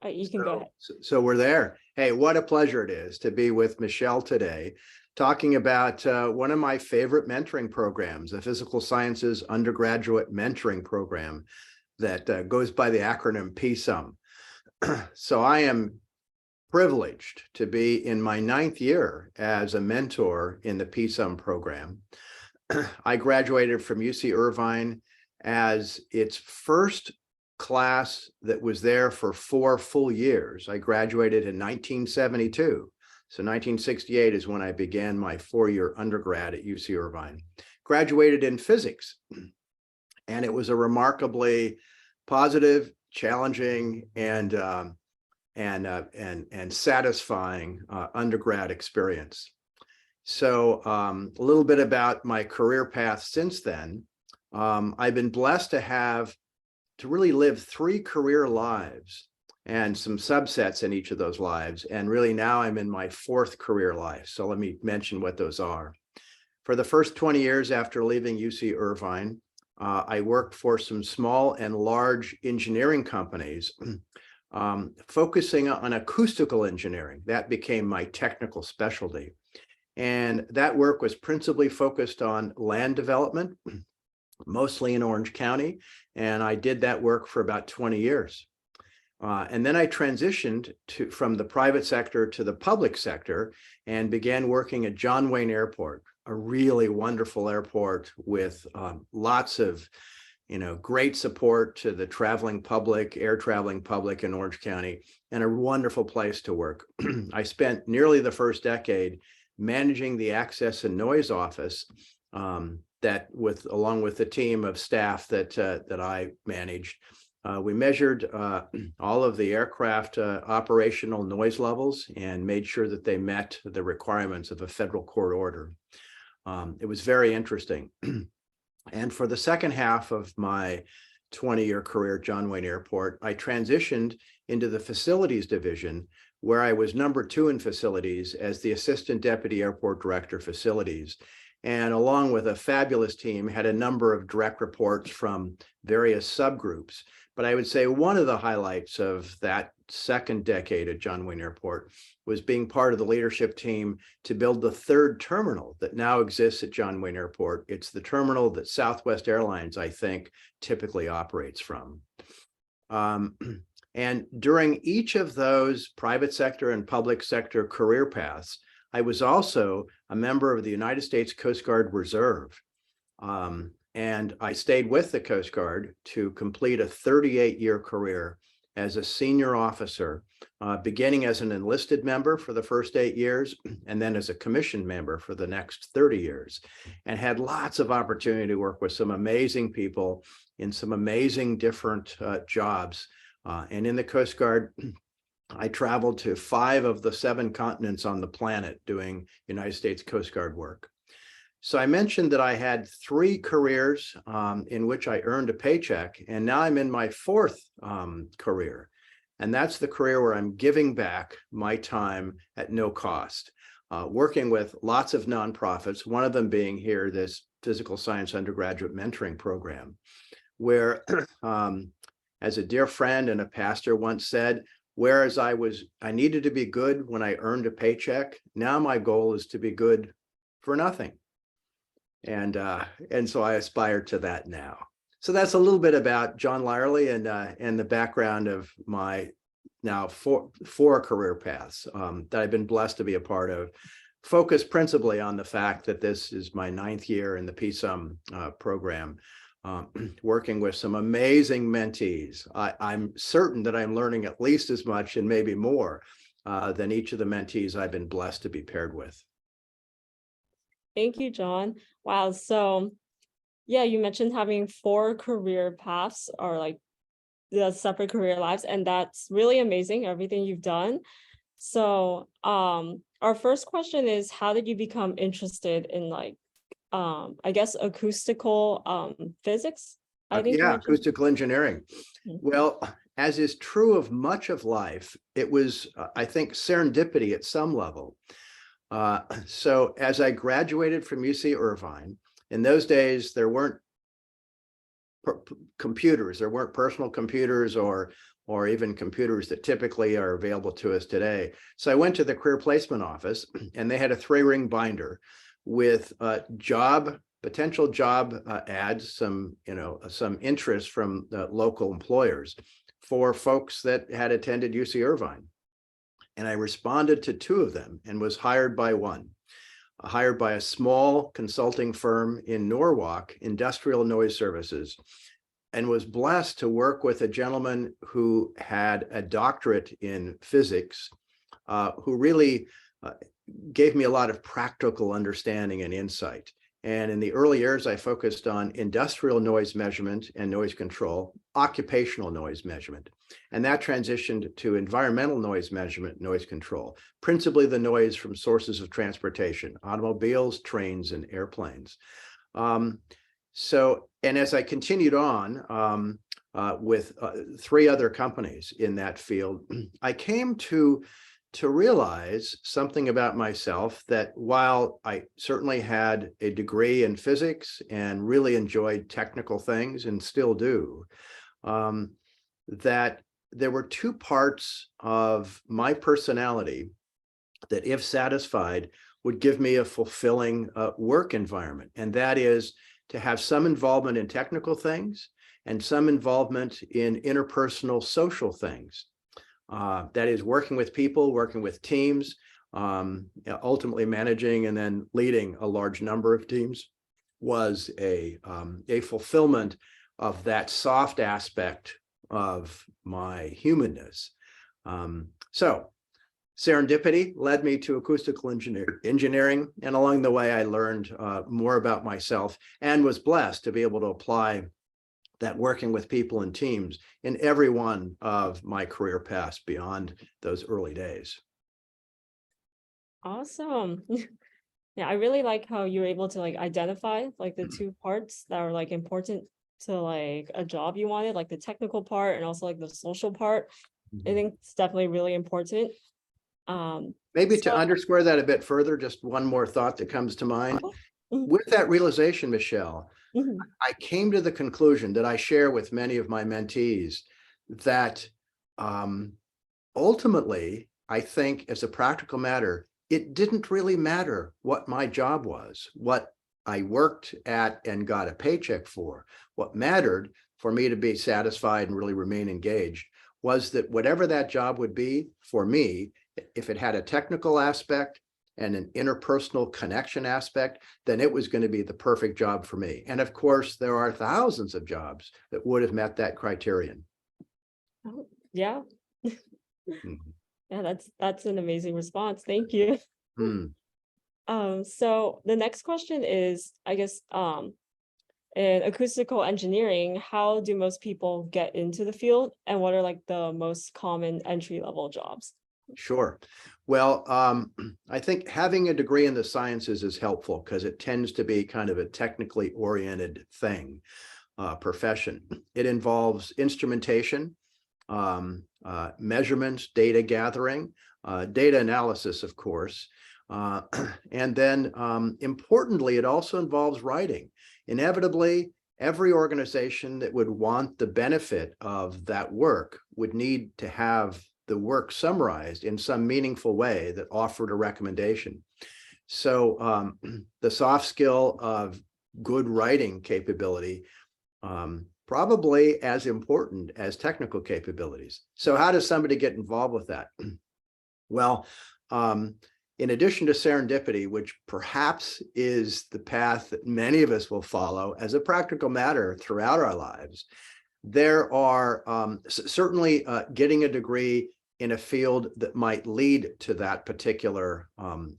You can go ahead. So we're there. Hey, what a pleasure it is to be with Michelle today, talking about one of my favorite mentoring programs, a physical sciences undergraduate mentoring program that goes by the acronym PSUM. So I am privileged to be in my 9th year as a mentor in the PSUM program. I graduated from UC Irvine as its first class that was there for 4 full years. I graduated in 1972. So 1968 is when I began my 4-year undergrad at UC Irvine. Graduated in physics. And it was a remarkably positive, challenging, and satisfying undergrad experience. So a little bit about my career path since then. I've been blessed to really live 3 career lives and some subsets in each of those lives. And really now I'm in my 4th career life. So let me mention what those are. For the first 20 years after leaving UC Irvine, I worked for some small and large engineering companies, focusing on acoustical engineering. That became my technical specialty. And that work was principally focused on land development, mostly in Orange County. And I did that work for about 20 years. And then I transitioned from the private sector to the public sector and began working at John Wayne Airport, a really wonderful airport with lots of great support to the traveling public, air traveling public in Orange County, and a wonderful place to work. I spent nearly the first decade managing the access and noise office along with the team of staff that I managed. We measured all of the aircraft operational noise levels and made sure that they met the requirements of a federal court order. It was very interesting. And for the second half of my 20-year career at John Wayne Airport, I transitioned into the facilities division, where I was number 2 in facilities as the Assistant Deputy Airport Director Facilities. And along with a fabulous team, had a number of direct reports from various subgroups. But I would say one of the highlights of that second decade at John Wayne Airport was being part of the leadership team to build the 3rd terminal that now exists at John Wayne Airport. It's the terminal that Southwest Airlines, I think, typically operates from. And during each of those private sector and public sector career paths, I was also a member of the United States Coast Guard Reserve. And I stayed with the Coast Guard to complete a 38-year career as a senior officer, beginning as an enlisted member for the first 8 years, and then as a commissioned member for the next 30 years, and had lots of opportunity to work with some amazing people in some amazing different jobs. And in the Coast Guard, I traveled to 5 of the 7 continents on the planet doing United States Coast Guard work. So I mentioned that I had 3 careers in which I earned a paycheck, and now I'm in my 4th career. And that's the career where I'm giving back my time at no cost, working with lots of nonprofits, one of them being here, this physical science undergraduate mentoring program, where, as a dear friend and a pastor once said, whereas I needed to be good when I earned a paycheck, now my goal is to be good for nothing. And so I aspire to that now. So that's a little bit about John Leyerle and the background of my now four career paths that I've been blessed to be a part of, focused principally on the fact that this is my 9th year in the PSUM program, working with some amazing mentees. I'm certain that I'm learning at least as much and maybe more than each of the mentees I've been blessed to be paired with. Thank you, John. Wow. So yeah, you mentioned having 4 career paths or like the separate career lives, and that's really amazing, everything you've done. So our first question is, how did you become interested in like I guess acoustical physics? I think yeah, acoustical engineering. Well, as is true of much of life, it was, I think, serendipity at some level. So as I graduated from UC Irvine, in those days, there weren't computers. There weren't personal computers or even computers that typically are available to us today. So I went to the career placement office, and they had a 3-ring binder with potential job ads, some interest from local employers for folks that had attended UC Irvine. And I responded to 2 of them and was hired by one. Hired by a small consulting firm in Norwalk, Industrial Noise Services, and was blessed to work with a gentleman who had a doctorate in physics, who really gave me a lot of practical understanding and insight. And in the early years, I focused on industrial noise measurement and noise control, occupational noise measurement. And that transitioned to environmental noise measurement, noise control, principally the noise from sources of transportation, automobiles, trains, and airplanes. And as I continued on with 3 other companies in that field, I came to realize something about myself, that while I certainly had a degree in physics and really enjoyed technical things and still do, that there were 2 parts of my personality that, if satisfied, would give me a fulfilling work environment. And that is to have some involvement in technical things and some involvement in interpersonal social things. That is working with people, working with teams, ultimately managing and then leading a large number of teams was a fulfillment of that soft aspect of my humanness. So serendipity led me to acoustical engineering, and along the way I learned more about myself and was blessed to be able to apply that working with people and teams in every one of my career paths beyond those early days. Awesome. Yeah, I really like how you're able to like identify like the 2 parts that are like important to like a job you wanted, like the technical part and also like the social part. I think it's definitely really important. Maybe to So, underscore that a bit further, just one more thought that comes to mind. mhm, With that realization, Michelle, mhm. I came to the conclusion that I share with many of my mentees, that ultimately, I think as a practical matter, it didn't really matter what my job was, what I worked at and got a paycheck for. What mattered for me to be satisfied and really remain engaged was that whatever that job would be for me, if it had a technical aspect and an interpersonal connection aspect, then it was going to be the perfect job for me. And of course, there are thousands of jobs that would have met that criterion. Oh, yeah. Mhm. Yeah, that's an amazing response. Thank you. Hmm. So the next question is, I guess, in acoustical engineering, how do most people get into the field, and what are like the most common entry-level jobs? Sure. Well, I think having a degree in the sciences is helpful because it tends to be kind of a technically oriented thing, profession. It involves instrumentation, measurements, data gathering, data analysis, of course. And then importantly, it also involves writing. Inevitably, every organization that would want the benefit of that work would need to have the work summarized in some meaningful way that offered a recommendation. So the soft skill of good writing capability, probably as important as technical capabilities. So how does somebody get involved with that? Well, in addition to serendipity, which perhaps is the path that many of us will follow as a practical matter throughout our lives, there are certainly getting a degree in a field that might lead to that particular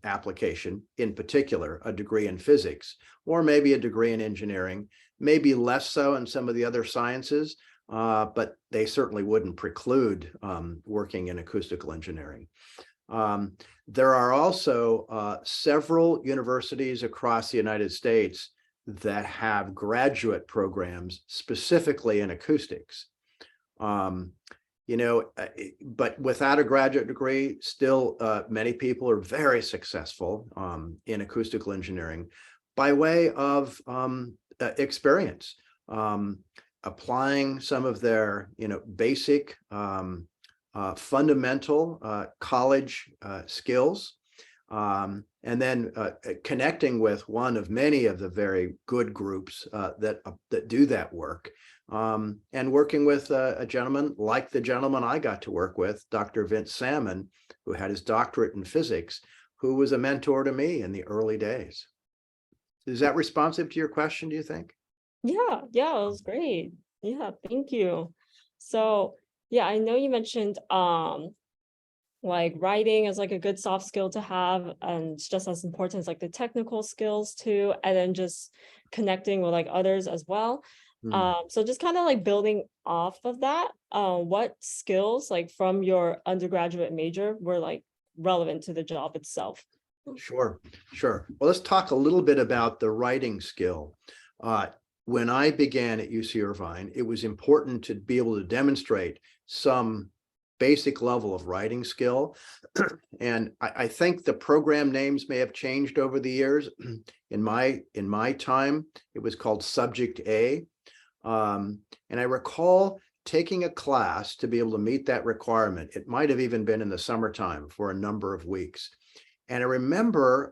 application, in particular, a degree in physics, or maybe a degree in engineering, maybe less so in some of the other sciences, but they certainly wouldn't preclude working in acoustical engineering. There are also several universities across the United States that have graduate programs specifically in acoustics. But without a graduate degree, still many people are very successful in acoustical engineering by way of experience. applying some of their, basic fundamental college skills, and then connecting with one of many of the very good groups that do that work, and working with a gentleman like the gentleman I got to work with, Dr. Vince Salmon, who had his doctorate in physics, who was a mentor to me in the early days. Is that responsive to your question, do you think? Yeah, yeah, it was great. Yeah, thank you. So, yeah, I know you mentioned like writing is like a good soft skill to have, and it's just as important as like the technical skills too, and then just connecting with like others as well. Hmm. So just kind of like building off of that, what skills like from your undergraduate major were like relevant to the job itself? Sure, sure. Well, let's talk a little bit about the writing skill. When I began at UC Irvine, it was important to be able to demonstrate some basic level of writing skill. And I think the program names may have changed over the years. In my time, it was called Subject A. And I recall taking a class to be able to meet that requirement. It might have even been in the summertime for a number of weeks. And I remember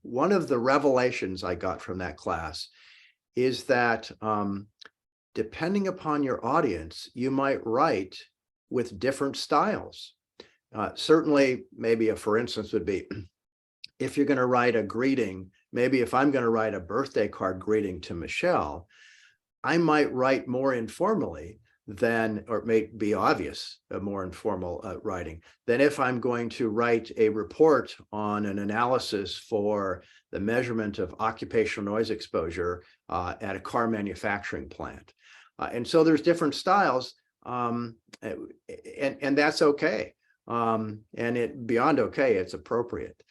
one of the revelations I got from that class is that depending upon your audience, you might write with different styles. Certainly, maybe a for instance would be, if you're going to write a greeting, maybe if I'm going to write a birthday card greeting to Michelle, I might write more informally than, or it may be obvious, a more informal writing, than if I'm going to write a report on an analysis for the measurement of occupational noise exposure at a car manufacturing plant. And so there's different styles, and that's okay. And it beyond okay, it's appropriate.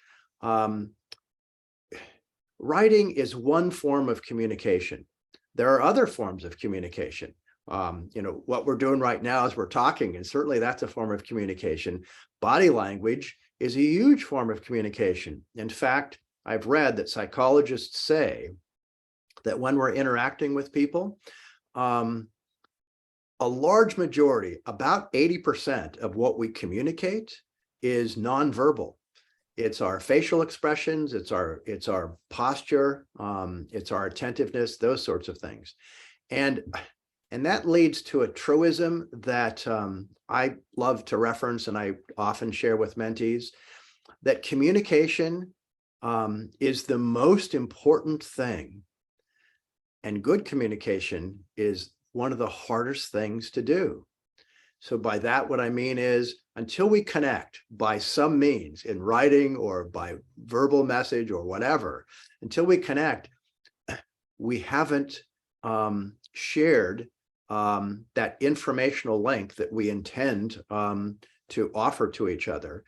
Writing is one form of communication. There are other forms of communication. What we're doing right now is we're talking, and certainly that's a form of communication. Body language is a huge form of communication. In fact, I've read that psychologists say that when we're interacting with people, a large majority, about 80% of what we communicate is nonverbal. It's our facial expressions, it's our posture, it's our attentiveness, those sorts of things. And that leads to a truism that I love to reference, and I often share with mentees, that communication is the most important thing, and good communication is one of the hardest things to do. So by that, what I mean is, until we connect by some means, in writing or by verbal message or whatever, until we connect, we haven't shared that informational link that we intend to offer to each other.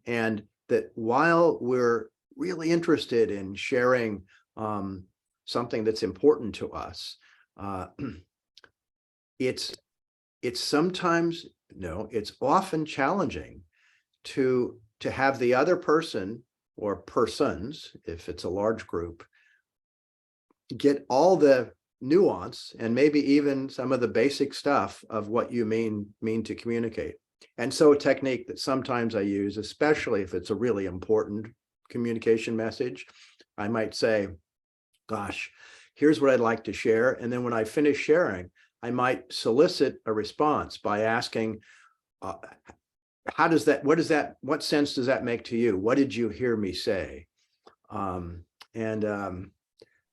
And that while we're really interested in sharing something that's important to us, it's sometimes, no, it's often challenging to have the other person, or persons, if it's a large group, get all the nuance and maybe even some of the basic stuff of what you mean to communicate. And so a technique that sometimes I use, especially if it's a really important communication message, I might say, gosh, here's what I'd like to share. And then when I finish sharing, I might solicit a response by asking, what sense does that make to you? What did you hear me say?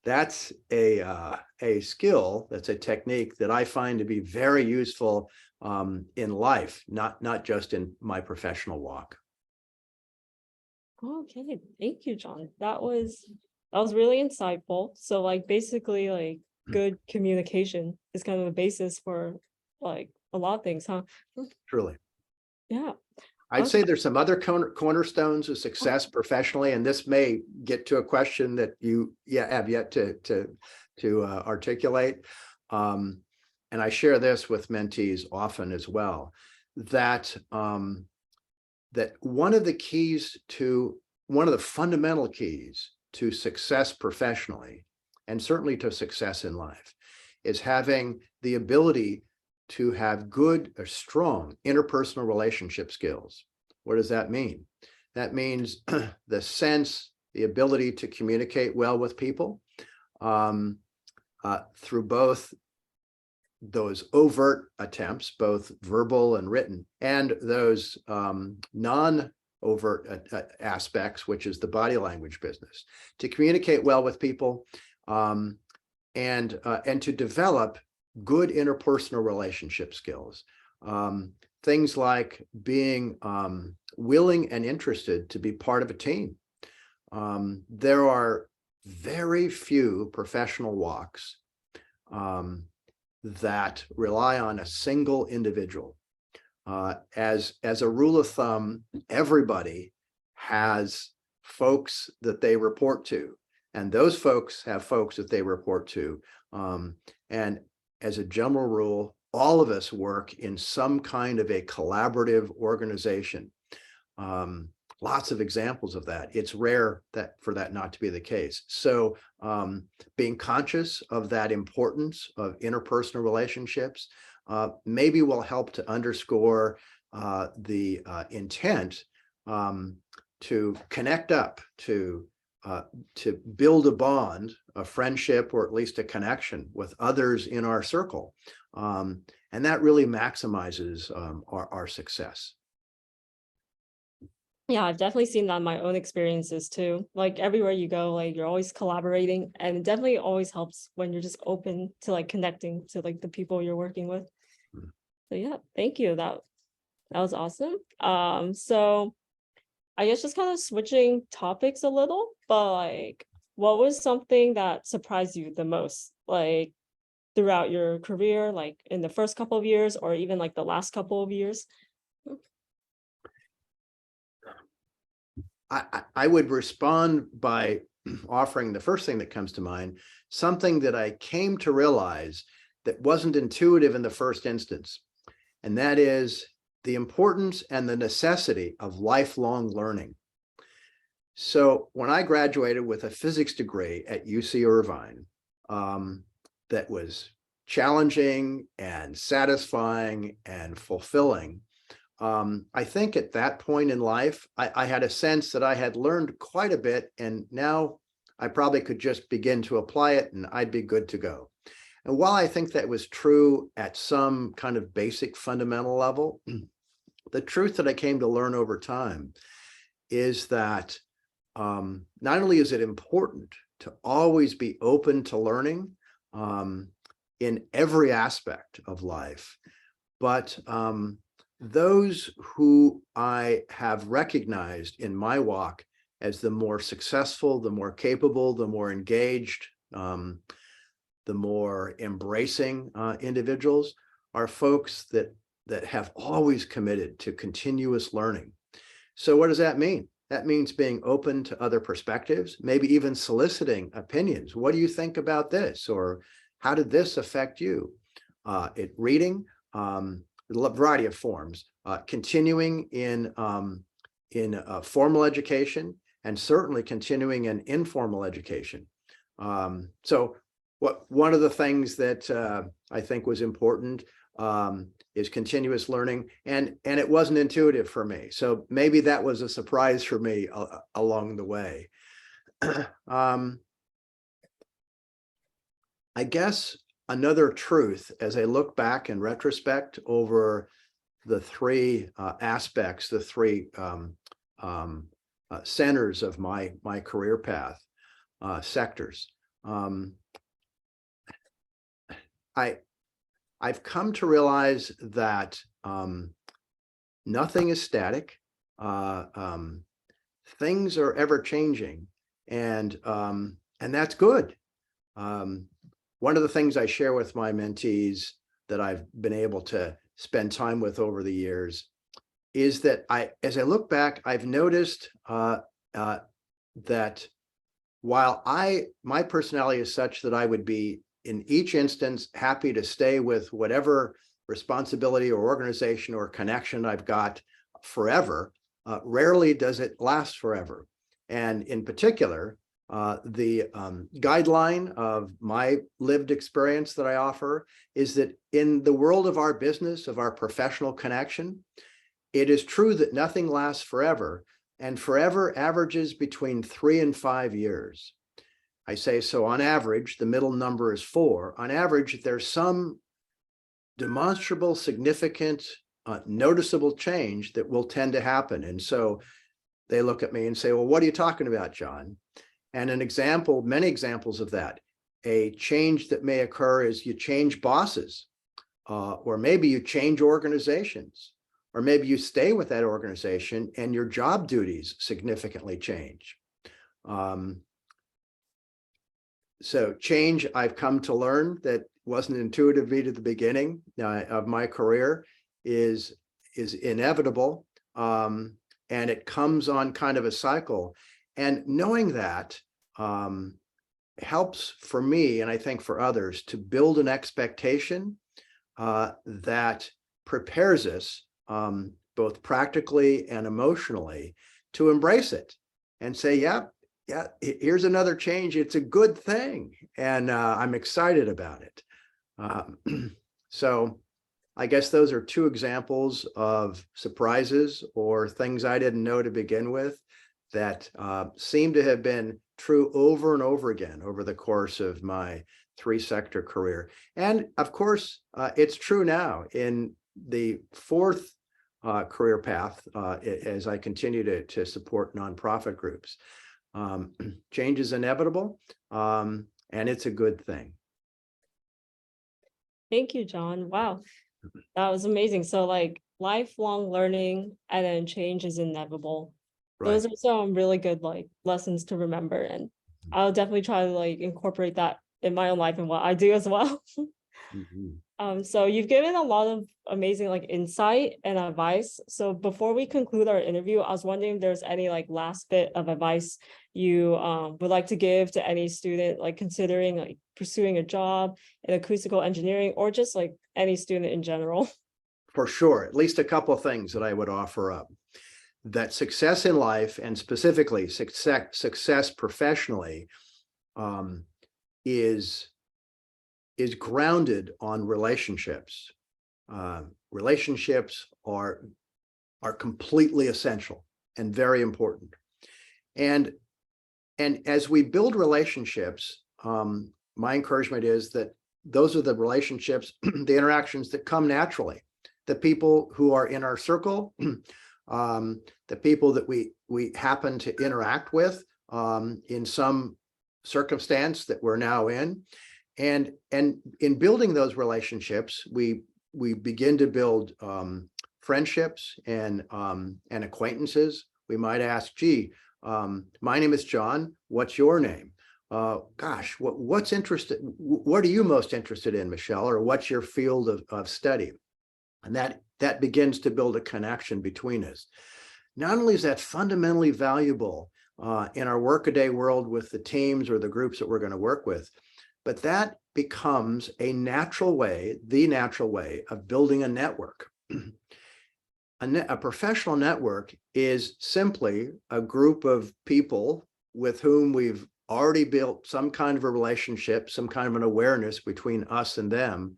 That's a skill, that's a technique that I find to be very useful in life, not just in my professional walk. Okay, thank you, John. That was really insightful. So like basically like good communication is kind of the basis for like a lot of things, huh? Truly. Yeah. I'd say there's some other cornerstones of success professionally, and this may get to a question that you have yet to articulate. And I share this with mentees often as well, that that one of the fundamental keys to success professionally, and certainly to success in life, is having the ability to have good or strong interpersonal relationship skills. What does that mean? That means the sense, the ability to communicate well with people through both those overt attempts, both verbal and written, and those non-overt aspects, which is the body language business, to communicate well with people and to develop good interpersonal relationship skills. Things like being willing and interested to be part of a team. There are very few professional walks that rely on a single individual. As a rule of thumb, everybody has folks that they report to, and those folks have folks that they report to. And as a general rule, all of us work in some kind of a collaborative organization. Lots of examples of that. It's rare for that not to be the case. So being conscious of that importance of interpersonal relationships maybe will help to underscore the intent to connect up, to build a bond, a friendship, or at least a connection with others in our circle. And that really maximizes our success. Yeah, I've definitely seen that in my own experiences too. Like everywhere you go, like you're always collaborating, and it definitely always helps when you're just open to like connecting to like the people you're working with. So yeah, thank you. That was awesome. So I guess just kind of switching topics a little, but like what was something that surprised you the most, like throughout your career, like in the first couple of years or even like the last couple of years? I would respond by offering the first thing that comes to mind, something that I came to realize that wasn't intuitive in the first instance, and that is the importance and the necessity of lifelong learning. So when I graduated with a physics degree at UC Irvine, that was challenging and satisfying and fulfilling, I think at that point in life, I had a sense that I had learned quite a bit, and now I probably could just begin to apply it and I'd be good to go. And while I think that was true at some kind of basic fundamental level, the truth that I came to learn over time is that not only is it important to always be open to learning in every aspect of life, but those who I have recognized in my walk as the more successful, the more capable, the more engaged, the more embracing individuals are folks that have always committed to continuous learning. So what does that mean? That means being open to other perspectives, maybe even soliciting opinions. What do you think about this? Or how did this affect you? Reading, a variety of forms, continuing in formal education, and certainly continuing in informal education. So one of the things that I think was important is continuous learning, and it wasn't intuitive for me. So maybe that was a surprise for me along the way. I guess another truth, as I look back in retrospect over the three aspects, the three centers of my career path, sectors, I've come to realize that nothing is static. Things are ever changing, and that's good. One of the things I share with my mentees that I've been able to spend time with over the years is that as I look back, I've noticed that while my personality is such that I would be in each instance happy to stay with whatever responsibility or organization or connection I've got forever, rarely does it last forever. And in particular, The guideline of my lived experience that I offer is that in the world of our business, of our professional connection, it is true that nothing lasts forever, and forever averages between 3 and 5 years. I say so on average, the middle number is 4. On average, there's some demonstrable, significant, noticeable change that will tend to happen. And so they look at me and say, well, what are you talking about, John? And an example, many examples of that, a change that may occur is you change bosses, or maybe you change organizations, or maybe you stay with that organization and your job duties significantly change. So change, I've come to learn that wasn't intuitive to me at the beginning of my career, is inevitable, and it comes on kind of a cycle. And knowing that helps for me, and I think for others, to build an expectation that prepares us both practically and emotionally to embrace it and say, yeah, here's another change. It's a good thing. And I'm excited about it. So I guess those are 2 examples of surprises or things I didn't know to begin with that seem to have been true over and over again over the course of my 3-sector career. And of course, it's true now in the 4th career path as I continue to support nonprofit groups. Change is inevitable, and it's a good thing. Thank you, John. Wow, that was amazing. So like lifelong learning and then change is inevitable. Right. Those are some really good like lessons to remember, and I'll definitely try to like incorporate that in my own life and what I do as well. So you've given a lot of amazing like insight and advice. So before we conclude our interview, I was wondering if there's any like last bit of advice you would like to give to any student like considering like pursuing a job in acoustical engineering, or just like any student in general. For sure, at least a couple of things that I would offer up. That success in life, and specifically success professionally, is grounded on relationships. Relationships are completely essential and very important. And as we build relationships, my encouragement is that those are the relationships, the interactions that come naturally. The people who are in our circle, the people that we happen to interact with in some circumstance that we're now in. And in building those relationships, we begin to build friendships and acquaintances. We might ask, gee, my name is John. What's your name? Gosh, what are you most interested in, Michelle? Or what's your field of study? And that begins to build a connection between us. Not only is that fundamentally valuable in our workaday world with the teams or the groups that we're going to work with, but that becomes the natural way of building a network. A professional network is simply a group of people with whom we've already built some kind of a relationship, some kind of an awareness between us and them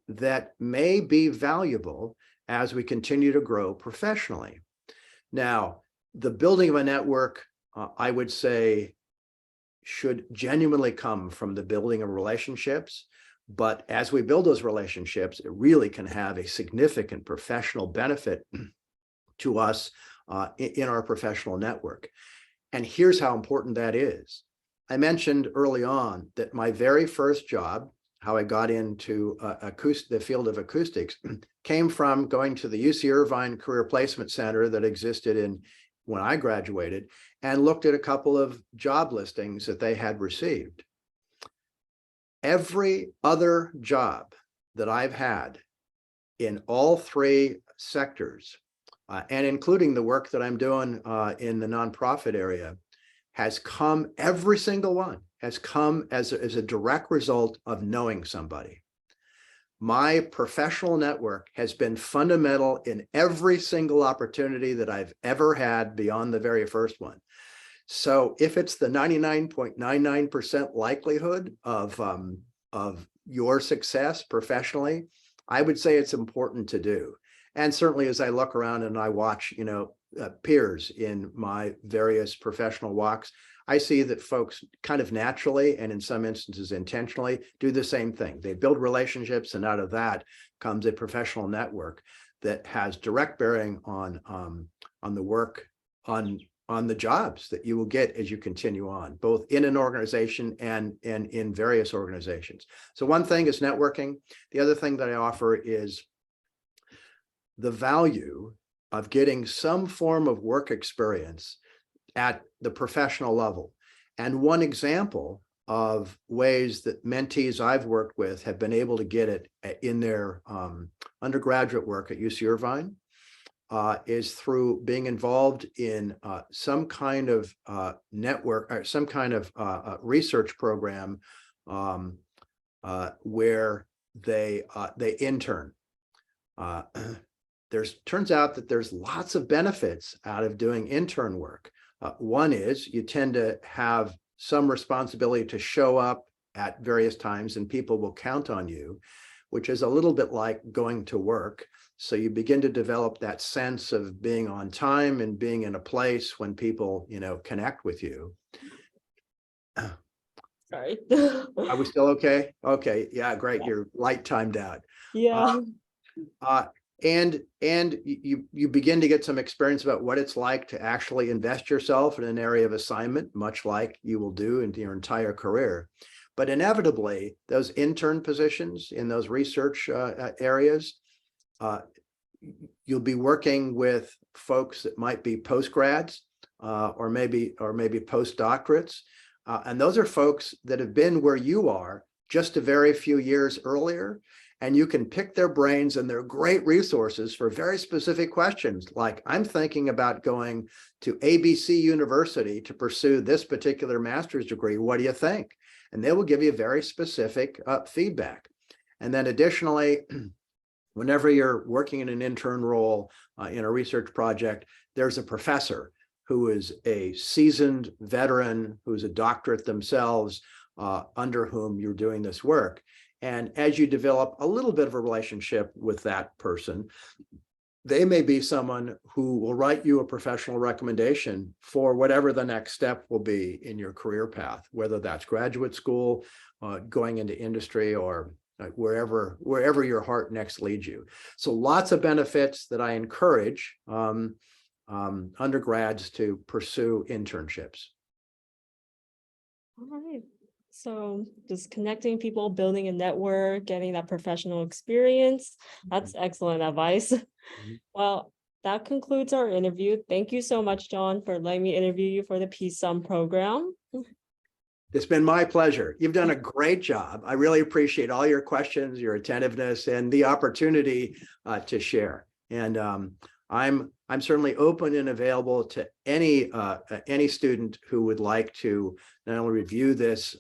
that may be valuable as we continue to grow professionally. Now, the building of a network, I would say, should genuinely come from the building of relationships. But as we build those relationships, it really can have a significant professional benefit to us in our professional network. And here's how important that is. I mentioned early on that my very first job, how I got into the field of acoustics, came from going to the UC Irvine Career Placement Center that existed when I graduated, and looked at a couple of job listings that they had received. Every other job that I've had in all 3 sectors, and including the work that I'm doing in the nonprofit area, has come, every single one has come as a direct result of knowing somebody. My professional network has been fundamental in every single opportunity that I've ever had beyond the very first one. So if it's the 99.99% likelihood of your success professionally, I would say it's important to do. And certainly as I look around and I watch, peers in my various professional walks, I see that folks kind of naturally and in some instances intentionally do the same thing. They build relationships, and out of that comes a professional network that has direct bearing on the work, on the jobs that you will get as you continue on, both in an organization and in various organizations. So one thing is networking. The other thing that I offer is the value of getting some form of work experience at the professional level. And one example of ways that mentees I've worked with have been able to get it in their undergraduate work at UC Irvine is through being involved in some kind of network or some kind of research program where they intern. Turns out that there's lots of benefits out of doing intern work. One is you tend to have some responsibility to show up at various times and people will count on you, which is a little bit like going to work. So you begin to develop that sense of being on time and being in a place when people, connect with you. Sorry. Are we still okay? Okay. Yeah, great. Yeah. You're light timed out. Yeah. And you begin to get some experience about what it's like to actually invest yourself in an area of assignment, much like you will do in your entire career. But inevitably, those intern positions in those research areas, you'll be working with folks that might be postgrads or maybe postdoctorates. And those are folks that have been where you are just a very few years earlier. And you can pick their brains, and they're great resources for very specific questions. Like, I'm thinking about going to ABC University to pursue this particular master's degree. What do you think? And they will give you very specific feedback. And then additionally, whenever you're working in an intern role in a research project, there's a professor who is a seasoned veteran, who's a doctorate themselves, under whom you're doing this work. And as you develop a little bit of a relationship with that person, they may be someone who will write you a professional recommendation for whatever the next step will be in your career path, whether that's graduate school, going into industry, or wherever your heart next leads you. So lots of benefits that I encourage undergrads to pursue internships. All right. So just connecting people, building a network, getting that professional experience. That's excellent advice. Well, that concludes our interview. Thank you so much, John, for letting me interview you for the PSUM program. It's been my pleasure. You've done a great job. I really appreciate all your questions, your attentiveness, and the opportunity to share. And I'm certainly open and available to any student who would like to not only review this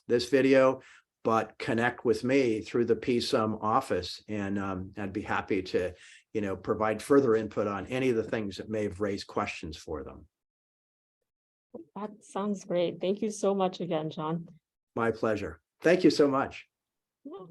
this video, but connect with me through the PSUM office, and I'd be happy to provide further input on any of the things that may have raised questions for them. That sounds great. Thank you so much again, John. My pleasure. Thank you so much. Yeah.